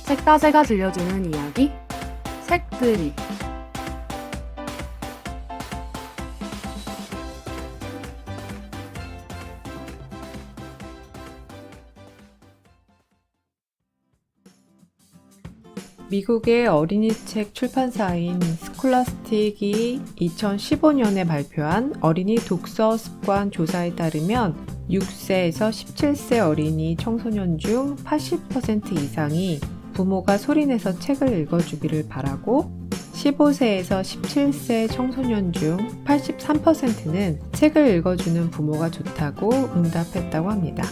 책가제가 들려주는 이야기 책들이. 미국의 어린이책 출판사인 스콜라스틱이 2015년에 발표한 어린이 독서 습관 조사에 따르면 6세에서 17세 어린이 청소년 중 80% 이상이 부모가 소리내서 책을 읽어주기를 바라고 15세에서 17세 청소년 중 83%는 책을 읽어주는 부모가 좋다고 응답했다고 합니다.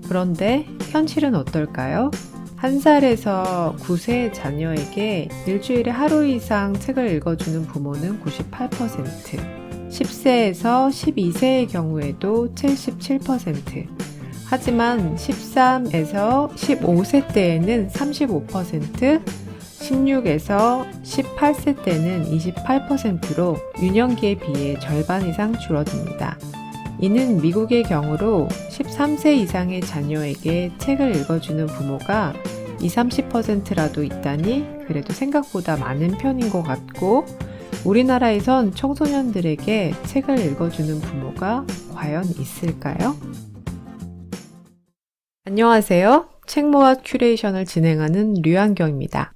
그런데 현실은 어떨까요? 1살에서 9세 자녀에게 일주일에 하루 이상 책을 읽어주는 부모는 98%, 10세에서 12세의 경우에도 77%, 하지만 13에서 15세 때에는 35%, 16에서 18세 때는 28%로 유년기에 비해 절반 이상 줄어듭니다. 이는 미국의 경우로 13세 이상의 자녀에게 책을 읽어주는 부모가 20-30%라도 있다니 그래도 생각보다 많은 편인 것 같고, 우리나라에선 청소년들에게 책을 읽어주는 부모가 과연 있을까요? 안녕하세요. 책모아 큐레이션을 진행하는 류한경입니다.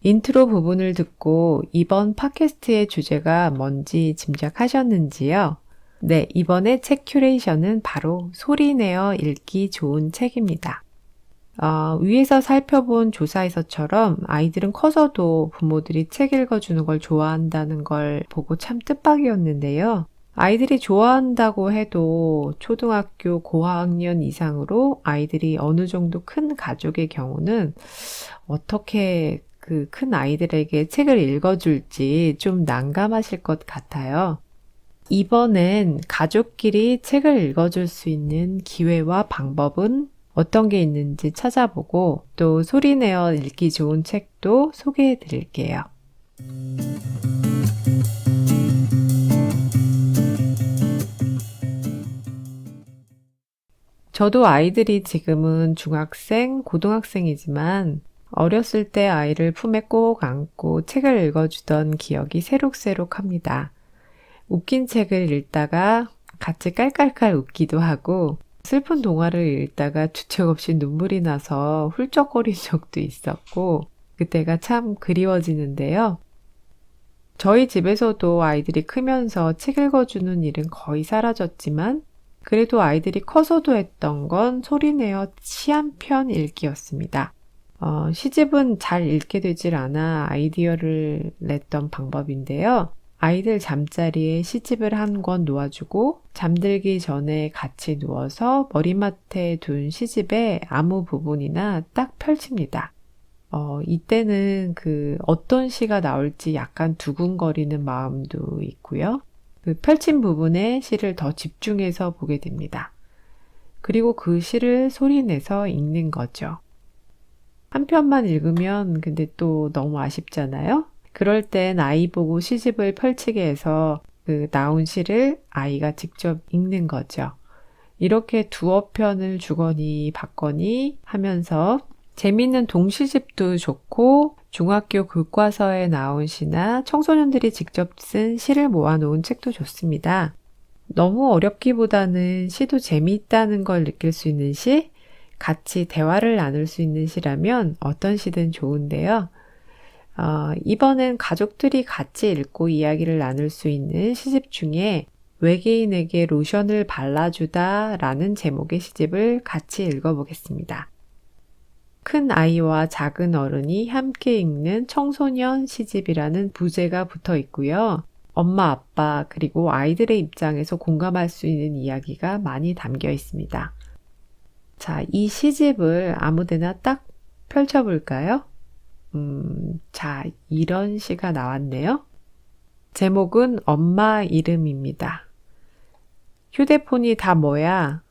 인트로 부분을 듣고 이번 팟캐스트의 주제가 뭔지 짐작하셨는지요? 네, 이번에 책 큐레이션은 바로 소리내어 읽기 좋은 책입니다. 위에서 살펴본 조사에서처럼 아이들은 커서도 부모들이 책 읽어주는 걸 좋아한다는 걸 보고 참 뜻밖이었는데요. 아이들이 좋아한다고 해도 초등학교 고학년 이상으로 아이들이 어느 정도 큰 가족의 경우는 어떻게 그 큰 아이들에게 책을 읽어줄지 좀 난감하실 것 같아요. 이번엔 가족끼리 책을 읽어줄 수 있는 기회와 방법은 어떤 게 있는지 찾아보고 또 소리내어 읽기 좋은 책도 소개해 드릴게요. 저도 아이들이 지금은 중학생, 고등학생이지만 어렸을 때 아이를 품에 꼭 안고 책을 읽어주던 기억이 새록새록합니다. 웃긴 책을 읽다가 같이 깔깔깔 웃기도 하고, 슬픈 동화를 읽다가 주책 없이 눈물이 나서 훌쩍거린 적도 있었고, 그때가 참 그리워지는데요. 저희 집에서도 아이들이 크면서 책 읽어주는 일은 거의 사라졌지만, 그래도 아이들이 커서도 했던 건 소리내어 시 한 편 읽기였습니다. 시집은 잘 읽게 되질 않아 아이디어를 냈던 방법인데요. 아이들 잠자리에 시집을 한 권 놓아주고 잠들기 전에 같이 누워서 머리맡에 둔 시집의 아무 부분이나 딱 펼칩니다. 이때는 어떤 시가 나올지 약간 두근거리는 마음도 있고요. 그 펼친 부분에 시를 더 집중해서 보게 됩니다. 그리고 그 시를 소리내서 읽는 거죠. 한 편만 읽으면 근데 또 너무 아쉽잖아요? 그럴 땐 아이 보고 시집을 펼치게 해서 그 나온 시를 아이가 직접 읽는 거죠. 이렇게 두어 편을 주거니 받거니 하면서 재미있는 동시집도 좋고, 중학교 교과서에 나온 시나 청소년들이 직접 쓴 시를 모아놓은 책도 좋습니다. 너무 어렵기보다는 시도 재미있다는 걸 느낄 수 있는 시, 같이 대화를 나눌 수 있는 시라면 어떤 시든 좋은데요. 이번엔 가족들이 같이 읽고 이야기를 나눌 수 있는 시집 중에 외계인에게 로션을 발라주다 라는 제목의 시집을 같이 읽어보겠습니다. 큰 아이와 작은 어른이 함께 읽는 청소년 시집이라는 부제가 붙어 있고요. 엄마, 아빠, 그리고 아이들의 입장에서 공감할 수 있는 이야기가 많이 담겨 있습니다. 자, 이 시집을 아무데나 딱 펼쳐볼까요? 자, 이런 시가 나왔네요. 제목은 엄마 이름입니다. 휴대폰이 다 뭐야?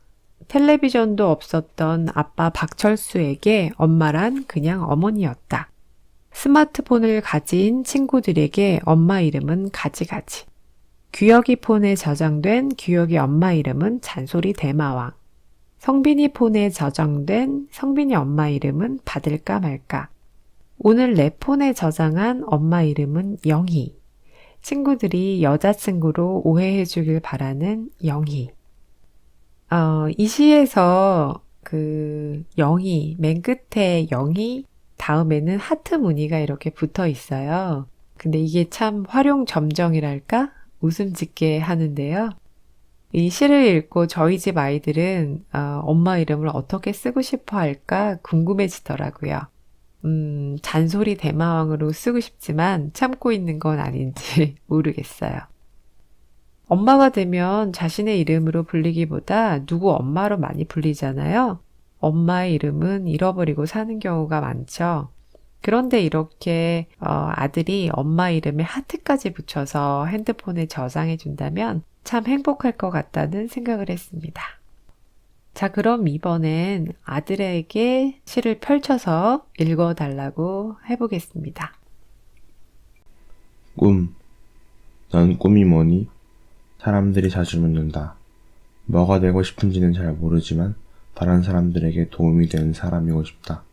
텔레비전도 없었던 아빠 박철수에게 엄마란 그냥 어머니였다. 스마트폰을 가진 친구들에게 엄마 이름은 가지가지. 규혁이 폰에 저장된 규혁이 엄마 이름은 잔소리 대마왕. 성빈이 폰에 저장된 성빈이 엄마 이름은 받을까 말까. 오늘 내 폰에 저장한 엄마 이름은 영희. 친구들이 여자친구로 오해해 주길 바라는 영희. 이 시에서 그 영희, 맨 끝에 영희, 다음에는 하트 무늬가 이렇게 붙어 있어요. 근데 이게 참 활용점정이랄까? 웃음 짓게 하는데요. 이 시를 읽고 저희 집 아이들은 엄마 이름을 어떻게 쓰고 싶어 할까 궁금해지더라고요. 잔소리 대마왕으로 쓰고 싶지만 참고 있는 건 아닌지 모르겠어요. 엄마가 되면 자신의 이름으로 불리기보다 누구 엄마로 많이 불리잖아요. 엄마의 이름은 잃어버리고 사는 경우가 많죠. 그런데 이렇게 아들이 엄마 이름에 하트까지 붙여서 핸드폰에 저장해 준다면 참 행복할 것 같다는 생각을 했습니다. 자, 그럼 이번엔 아들에게 시를 펼쳐서 읽어달라고 해보겠습니다. 꿈. 넌 꿈이 뭐니? 사람들이 자주 묻는다. 뭐가 되고 싶은지는 잘 모르지만 다른 사람들에게 도움이 되는 사람이고 싶다.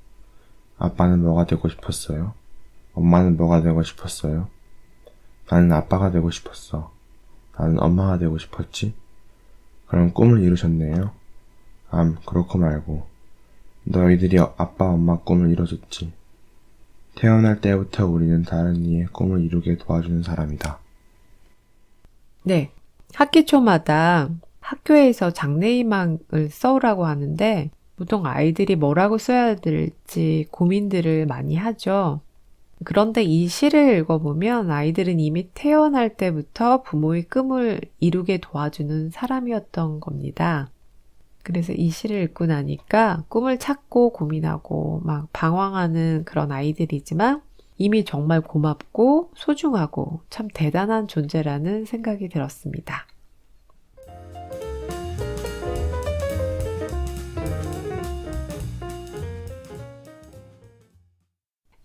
아빠는 뭐가 되고 싶었어요? 엄마는 뭐가 되고 싶었어요? 나는 아빠가 되고 싶었어. 나는 엄마가 되고 싶었지? 그럼 꿈을 이루셨네요? 그렇고 말고. 너희들이 아빠, 엄마 꿈을 이뤄줬지. 태어날 때부터 우리는 다른 이의 꿈을 이루게 도와주는 사람이다. 네, 학기 초마다 학교에서 장래희망을 써오라고 하는데 보통 아이들이 뭐라고 써야 될지 고민들을 많이 하죠. 그런데 이 시를 읽어보면 아이들은 이미 태어날 때부터 부모의 꿈을 이루게 도와주는 사람이었던 겁니다. 그래서 이 시를 읽고 나니까 꿈을 찾고 고민하고 막 방황하는 그런 아이들이지만 이미 정말 고맙고 소중하고 참 대단한 존재라는 생각이 들었습니다.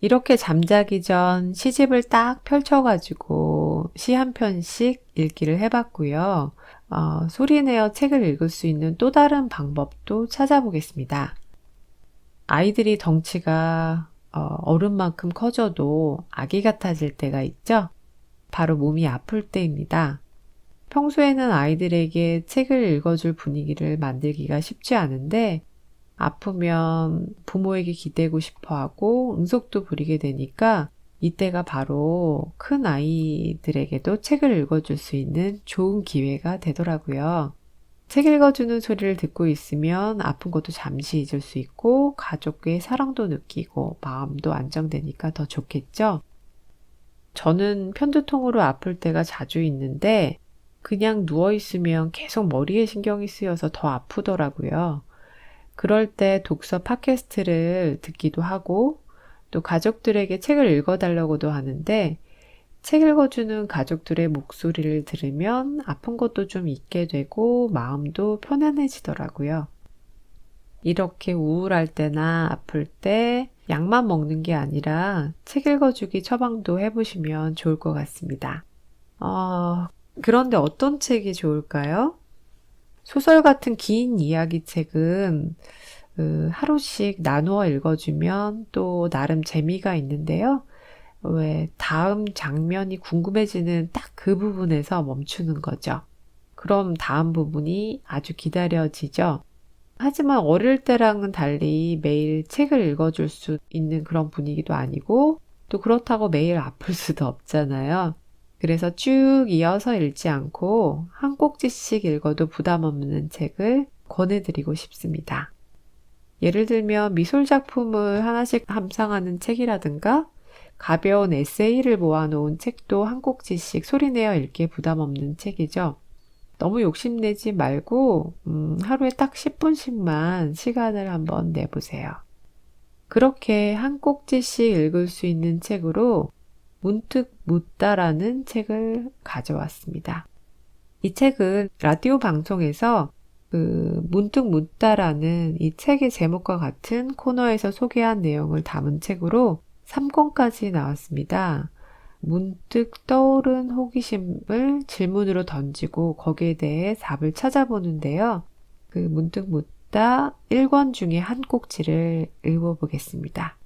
이렇게 잠자기 전 시집을 딱 펼쳐가지고 시 한 편씩 읽기를 해봤고요. 소리내어 책을 읽을 수 있는 또 다른 방법도 찾아보겠습니다. 아이들이 덩치가 어른만큼 커져도 아기 같아질 때가 있죠? 바로 몸이 아플 때입니다. 평소에는 아이들에게 책을 읽어줄 분위기를 만들기가 쉽지 않은데 아프면 부모에게 기대고 싶어하고 응석도 부리게 되니까 이때가 바로 큰 아이들에게도 책을 읽어줄 수 있는 좋은 기회가 되더라고요. 책 읽어주는 소리를 듣고 있으면 아픈 것도 잠시 잊을 수 있고 가족의 사랑도 느끼고 마음도 안정되니까 더 좋겠죠? 저는 편두통으로 아플 때가 자주 있는데 그냥 누워있으면 계속 머리에 신경이 쓰여서 더 아프더라고요. 그럴 때 독서 팟캐스트를 듣기도 하고 또 가족들에게 책을 읽어달라고도 하는데 책 읽어주는 가족들의 목소리를 들으면 아픈 것도 좀 잊게 되고 마음도 편안해지더라고요. 이렇게 우울할 때나 아플 때 약만 먹는 게 아니라 책 읽어주기 처방도 해보시면 좋을 것 같습니다. 그런데 어떤 책이 좋을까요? 소설 같은 긴 이야기 책은 하루씩 나누어 읽어주면 또 나름 재미가 있는데요. 왜 다음 장면이 궁금해지는 딱 그 부분에서 멈추는 거죠. 그럼 다음 부분이 아주 기다려지죠. 하지만 어릴 때랑은 달리 매일 책을 읽어줄 수 있는 그런 분위기도 아니고 또 그렇다고 매일 아플 수도 없잖아요. 그래서 쭉 이어서 읽지 않고 한 꼭지씩 읽어도 부담 없는 책을 권해드리고 싶습니다. 예를 들면 미술작품을 하나씩 감상하는 책이라든가 가벼운 에세이를 모아놓은 책도 한 꼭지씩 소리내어 읽기에 부담 없는 책이죠. 너무 욕심내지 말고 하루에 딱 10분씩만 시간을 한번 내보세요. 그렇게 한 꼭지씩 읽을 수 있는 책으로 문득 묻다라는 책을 가져왔습니다. 이 책은 라디오 방송에서 문득 묻다라는 이 책의 제목과 같은 코너에서 소개한 내용을 담은 책으로 3권까지 나왔습니다. 문득 떠오른 호기심을 질문으로 던지고 거기에 대해 답을 찾아보는데요. 그 문득 묻다 1권 중에 한 꼭지를 읽어보겠습니다.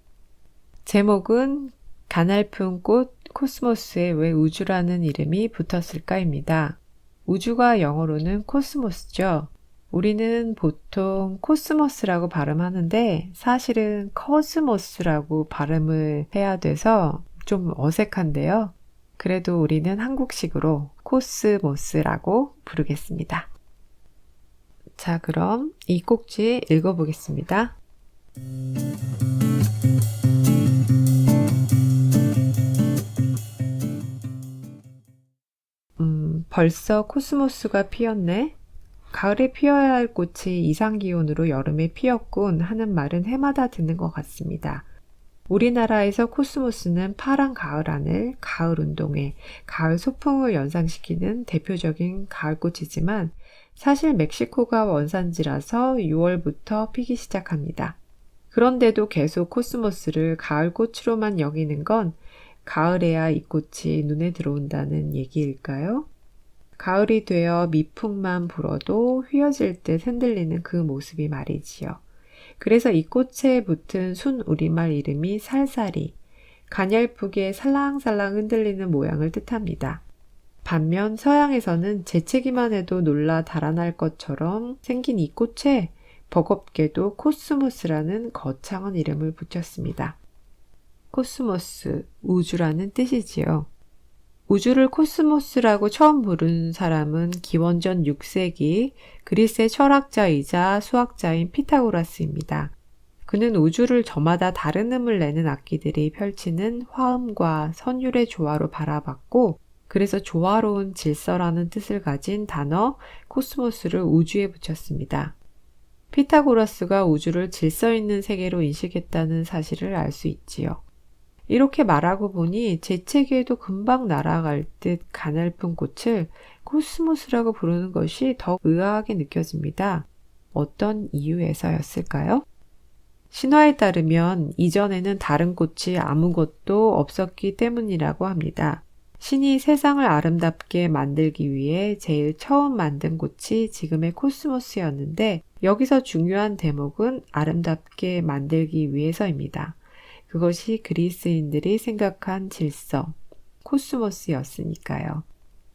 제목은 가냘픈 꽃 코스모스에 왜 우주라는 이름이 붙었을까입니다. 우주가 영어로는 코스모스죠. 우리는 보통 코스모스라고 발음하는데 사실은 커스모스라고 발음을 해야 돼서 좀 어색한데요. 그래도 우리는 한국식으로 코스모스라고 부르겠습니다. 자, 그럼 이 꼭지 읽어보겠습니다. 벌써 코스모스가 피었네. 가을에 피어야 할 꽃이 이상기온으로 여름에 피었군 하는 말은 해마다 듣는 것 같습니다. 우리나라에서 코스모스는 파란 가을 하늘, 가을 운동회, 가을 소풍을 연상시키는 대표적인 가을꽃이지만 사실 멕시코가 원산지라서 6월부터 피기 시작합니다. 그런데도 계속 코스모스를 가을꽃으로만 여기는 건 가을에야 이 꽃이 눈에 들어온다는 얘기일까요? 가을이 되어 미풍만 불어도 휘어질 듯 흔들리는 그 모습이 말이지요. 그래서 이 꽃에 붙은 순 우리말 이름이 살살이, 가냘프게 살랑살랑 흔들리는 모양을 뜻합니다. 반면 서양에서는 재채기만 해도 놀라 달아날 것처럼 생긴 이 꽃에 버겁게도 코스모스라는 거창한 이름을 붙였습니다. 코스모스, 우주라는 뜻이지요. 우주를 코스모스라고 처음 부른 사람은 기원전 6세기 그리스의 철학자이자 수학자인 피타고라스입니다. 그는 우주를 저마다 다른 음을 내는 악기들이 펼치는 화음과 선율의 조화로 바라봤고, 그래서 조화로운 질서라는 뜻을 가진 단어 코스모스를 우주에 붙였습니다. 피타고라스가 우주를 질서 있는 세계로 인식했다는 사실을 알 수 있지요. 이렇게 말하고 보니 재채기에도 금방 날아갈 듯 가냘픈 꽃을 코스모스라고 부르는 것이 더 의아하게 느껴집니다. 어떤 이유에서였을까요? 신화에 따르면 이전에는 다른 꽃이 아무것도 없었기 때문이라고 합니다. 신이 세상을 아름답게 만들기 위해 제일 처음 만든 꽃이 지금의 코스모스였는데 여기서 중요한 대목은 아름답게 만들기 위해서입니다. 그것이 그리스인들이 생각한 질서, 코스모스였으니까요.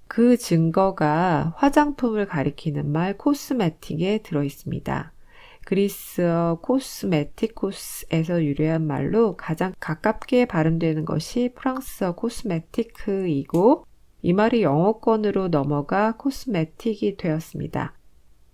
그 증거가 화장품을 가리키는 말 코스메틱에 들어있습니다. 그리스어 코스메티코스에서 유래한 말로 가장 가깝게 발음되는 것이 프랑스어 코스메티크이고 이 말이 영어권으로 넘어가 코스메틱이 되었습니다.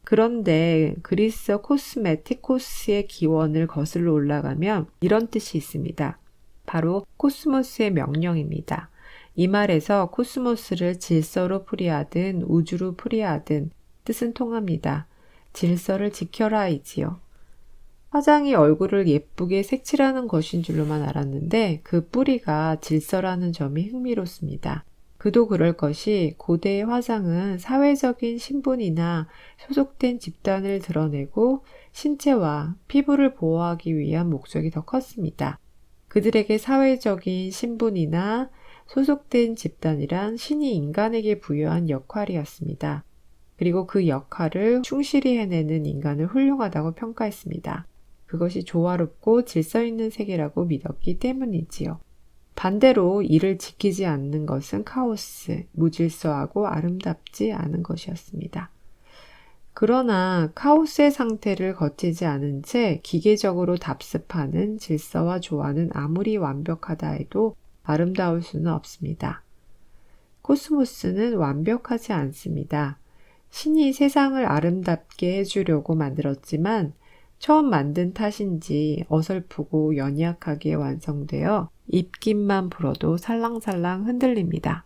그런데 그리스어 코스메티코스의 기원을 거슬러 올라가면 이런 뜻이 있습니다. 바로 코스모스의 명령입니다. 이 말에서 코스모스를 질서로 풀이하든 우주로 풀이하든 뜻은 통합니다. 질서를 지켜라이지요. 화장이 얼굴을 예쁘게 색칠하는 것인 줄로만 알았는데 그 뿌리가 질서라는 점이 흥미롭습니다. 그도 그럴 것이 고대의 화장은 사회적인 신분이나 소속된 집단을 드러내고 신체와 피부를 보호하기 위한 목적이 더 컸습니다. 그들에게 사회적인 신분이나 소속된 집단이란 신이 인간에게 부여한 역할이었습니다. 그리고 그 역할을 충실히 해내는 인간을 훌륭하다고 평가했습니다. 그것이 조화롭고 질서 있는 세계라고 믿었기 때문이지요. 반대로 이를 지키지 않는 것은 카오스, 무질서하고 아름답지 않은 것이었습니다. 그러나 카오스의 상태를 거치지 않은 채 기계적으로 답습하는 질서와 조화는 아무리 완벽하다 해도 아름다울 수는 없습니다. 코스모스는 완벽하지 않습니다. 신이 세상을 아름답게 해주려고 만들었지만 처음 만든 탓인지 어설프고 연약하게 완성되어 입김만 불어도 살랑살랑 흔들립니다.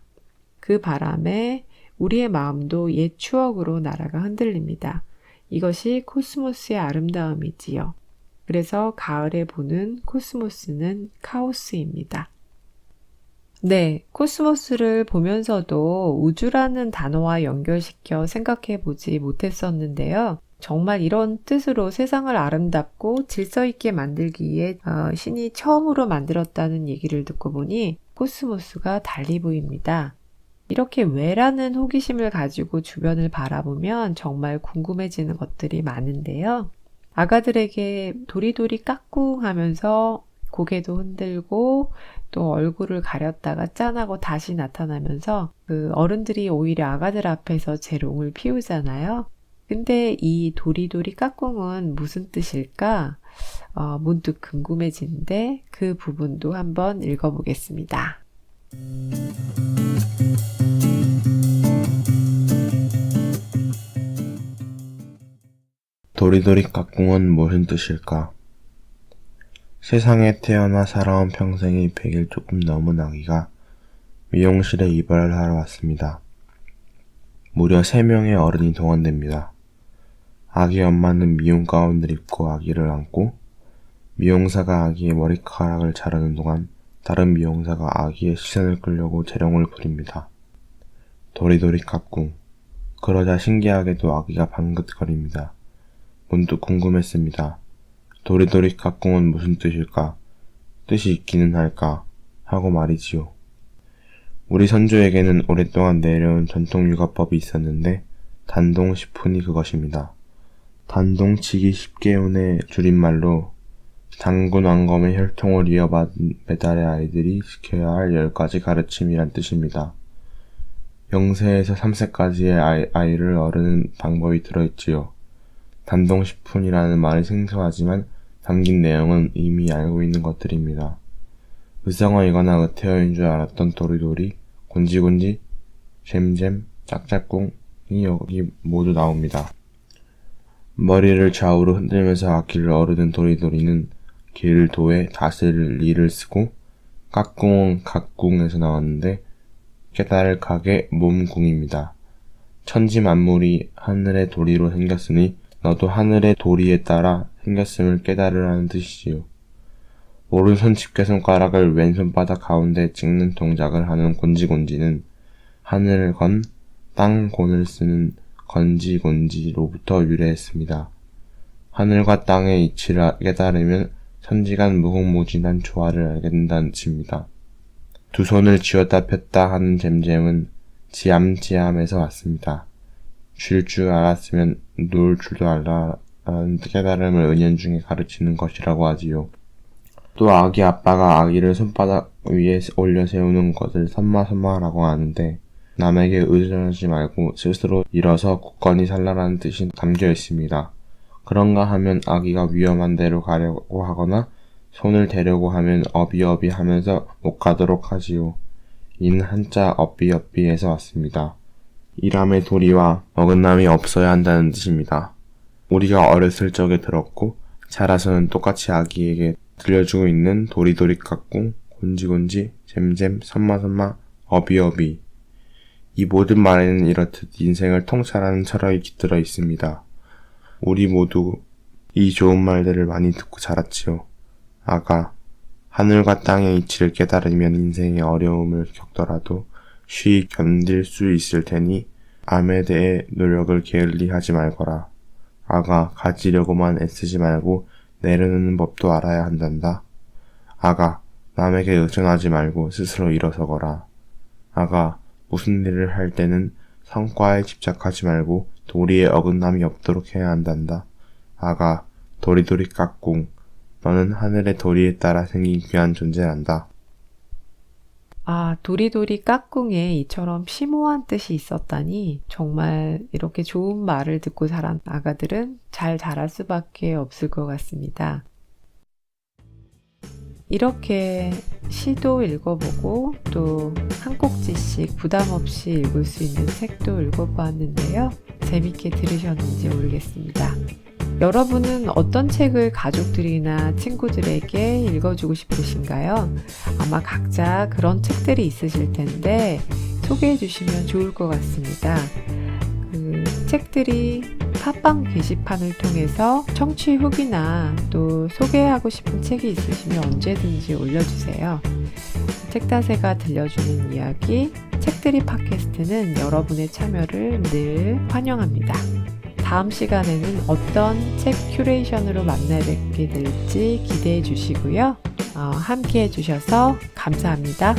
그 바람에 우리의 마음도 옛 추억으로 날아가 흔들립니다. 이것이 코스모스의 아름다움이지요. 그래서 가을에 보는 코스모스는 카오스입니다. 네, 코스모스를 보면서도 우주라는 단어와 연결시켜 생각해 보지 못했었는데요. 정말 이런 뜻으로 세상을 아름답고 질서 있게 만들기 위해 신이 처음으로 만들었다는 얘기를 듣고 보니 코스모스가 달리 보입니다. 이렇게 왜라는 호기심을 가지고 주변을 바라보면 정말 궁금해지는 것들이 많은데요. 아가들에게 도리도리 까꿍 하면서 고개도 흔들고 또 얼굴을 가렸다가 짠하고 다시 나타나면서 그 어른들이 오히려 아가들 앞에서 재롱을 피우잖아요. 근데 이 도리도리 까꿍은 무슨 뜻일까? 문득 궁금해지는데 그 부분도 한번 읽어보겠습니다. 도리도리 까꿍은 무슨 뜻일까? 세상에 태어나 살아온 평생이 100일 조금 넘은 아기가 미용실에 입원을 하러 왔습니다. 무려 3명의 어른이 동원됩니다. 아기 엄마는 미용 가운을 입고 아기를 안고 미용사가 아기의 머리카락을 자르는 동안 다른 미용사가 아기의 시선을 끌려고 재롱을 부립니다. 도리도리 까꿍. 그러자 신기하게도 아기가 방긋거립니다. 문득 궁금했습니다. 도리도리 까꿍은 무슨 뜻일까? 뜻이 있기는 할까? 하고 말이지요. 우리 선조에게는 오랫동안 내려온 전통 육아법이 있었는데 단동십훈이 그것입니다. 단동치기 10개운의 줄임말로 단군왕검의 혈통을 이어받은 배달의 아이들이 지켜야 할 10가지 가르침이란 뜻입니다. 0세에서 3세까지의 아이를 어르는 방법이 들어있지요. 단동십훈이라는 말이 생소하지만 담긴 내용은 이미 알고 있는 것들입니다. 의성어이거나 의태어인 줄 알았던 도리도리, 곤지곤지, 잼잼, 짝짝꿍이 여기 모두 나옵니다. 머리를 좌우로 흔들면서 아기를 어르는 도리도리는 길, 도에, 다스릴 리를 쓰고 까꿍은 각궁에서 나왔는데 깨달을 각의 몸궁입니다. 천지 만물이 하늘의 도리로 생겼으니 너도 하늘의 도리에 따라 생겼음을 깨달으라는 뜻이지요. 오른손 집게손가락을 왼손바닥 가운데 찍는 동작을 하는 곤지곤지는 하늘을 건, 땅 곤을 쓰는 건지곤지로부터 유래했습니다. 하늘과 땅의 이치를 깨달으면 천지간 무궁무진한 조화를 알게 된다는 뜻입니다. 두 손을 쥐었다 폈다 하는 잼잼은 지암지암에서 왔습니다. 줄 줄 알았으면 놓을 줄도 알라라는 깨달음을 은연중에 가르치는 것이라고 하지요. 또 아기 아빠가 아기를 손바닥 위에 올려 세우는 것을 선마선마라고 하는데 남에게 의존하지 말고 스스로 일어서 굳건히 살라라는 뜻이 담겨 있습니다. 그런가 하면 아기가 위험한 데로 가려고 하거나 손을 대려고 하면 어비어비 하면서 못 가도록 하지요. 이는 한자 어비어비에서 왔습니다. 일함의 도리와 어긋남이 없어야 한다는 뜻입니다. 우리가 어렸을 적에 들었고 자라서는 똑같이 아기에게 들려주고 있는 도리도리 까꿍, 곤지곤지, 잼잼, 선마선마, 어비어비. 이 모든 말에는 이렇듯 인생을 통찰하는 철학이 깃들어 있습니다. 우리 모두 이 좋은 말들을 많이 듣고 자랐지요. 아가, 하늘과 땅의 이치를 깨달으면 인생의 어려움을 겪더라도 쉬이 견딜 수 있을 테니 암에 대해 노력을 게을리하지 말거라. 아가, 가지려고만 애쓰지 말고 내려놓는 법도 알아야 한단다. 아가, 남에게 의존하지 말고 스스로 일어서거라. 아가, 무슨 일을 할 때는 성과에 집착하지 말고 도리에 어긋남이 없도록 해야 한단다. 아가, 도리도리 까꿍, 너는 하늘의 도리에 따라 생긴 귀한 존재란다. 아, 도리도리 까꿍에 이처럼 심오한 뜻이 있었다니 정말 이렇게 좋은 말을 듣고 자란 아가들은 잘 자랄 수밖에 없을 것 같습니다. 이렇게 시도 읽어보고 또 한 꼭지씩 부담 없이 읽을 수 있는 책도 읽어보았는데요. 재밌게 들으셨는지 모르겠습니다. 여러분은 어떤 책을 가족들이나 친구들에게 읽어주고 싶으신가요? 아마 각자 그런 책들이 있으실 텐데 소개해 주시면 좋을 것 같습니다. 그 책들이 팟빵 게시판을 통해서 청취 후기나 또 소개하고 싶은 책이 있으시면 언제든지 올려주세요. 책다새가 들려주는 이야기, 책들이 팟캐스트는 여러분의 참여를 늘 환영합니다. 다음 시간에는 어떤 책 큐레이션으로 만나 뵙게 될지 기대해 주시고요. 함께 해주셔서 감사합니다.